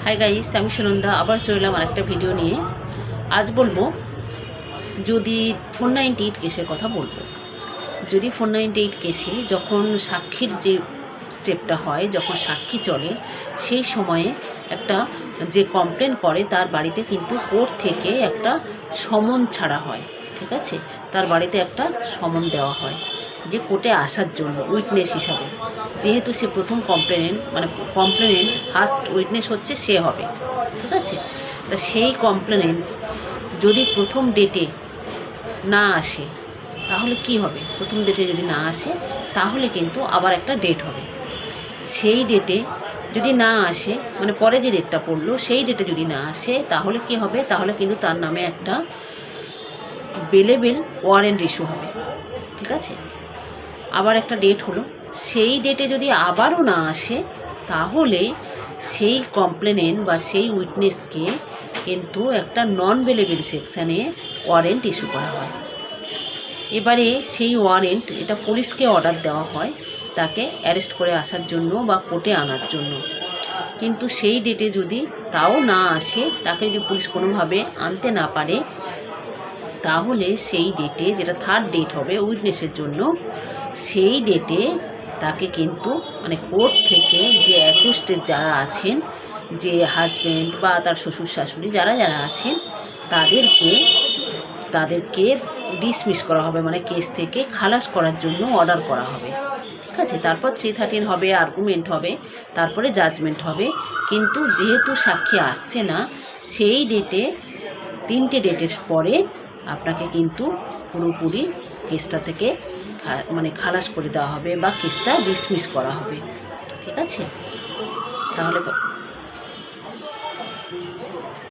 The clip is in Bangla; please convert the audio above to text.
হাই গাইস, আমি সুনন্দা আবার চলে এলাম আরেকটা ভিডিও নিয়ে। আজ বলবো যদি 498 কেসের কথা বলবো। যদি 498 কেসে যখন সাক্ষীর যে স্টেপটা হয়, যখন সাক্ষী চলে, সেই সময়ে একটা যে কমপ্লেন করে তার বাড়িতে কিন্তু কোর্ট থেকে একটা সমন ছাড়া হয়। ঠিক আছে, তার বাড়িতে একটা সমন দেওয়া হয় যে কোর্টে আসার জন্য উইটনেস হিসাবে, যেহেতু সে প্রথম কমপ্লেনেন্ট ফার্স্ট উইটনেস হচ্ছে সে হবে। ঠিক আছে, তা সেই কমপ্লেনেন্ট যদি প্রথম ডেটে না আসে তাহলে কি হবে? প্রথম ডেটে যদি না আসে তাহলে কিন্তু আবার একটা ডেট হবে। সেই ডেটে যদি না আসে, পরে যে ডেটটা পড়লো সেই ডেটে যদি না আসে তাহলে কি হবে? তাহলে কিন্তু তার নামে একটা বেলেবেল ওয়ারেন্ট ইস্যু হবে। ঠিক আছে, আবার একটা ডেট হলো, সেই ডেটে যদি আবারও না আসে তাহলে সেই কমপ্লেনেন্ট বা সেই উইটনেসকে কিন্তু একটা নন বেলেবেল সেকশানে ওয়ারেন্ট ইস্যু করা হয়। এবারে সেই ওয়ারেন্ট এটা পুলিশকে অর্ডার দেওয়া হয় তাকে অ্যারেস্ট করে আসার জন্য বা কোর্টে আনার জন্য। কিন্তু সেই ডেটে যদি তাও না আসে, তাকে যদি পুলিশ কোনোভাবে আনতে না পারে, তাহলে সেই ডেটে, যেটা থার্ড ডেট হবে উইটনেসের জন্য, সেই ডেটে তাকে কিন্তু কোর্ট থেকে যে অ্যাকিউজড যারা আছেন, যে হাজব্যান্ড বা তার শ্বশুর শাশুড়ি যারা যারা আছেন, তাদেরকে ডিসমিস করা হবে, কেস থেকে খালাস করার জন্য অর্ডার করা হবে। ঠিক আছে, তারপর 313 হবে, আর্গুমেন্ট হবে, তারপরে জাজমেন্ট হবে। কিন্তু যেহেতু সাক্ষী আসছে না, সেই ডেটে 3টে ডেটের পরে আপনাকে কিন্তু পুরোপুরি কেসটা থেকে খালাস করে দেওয়া হবে বা কেসটা ডিসমিস করা হবে। ঠিক আছে, তাহলে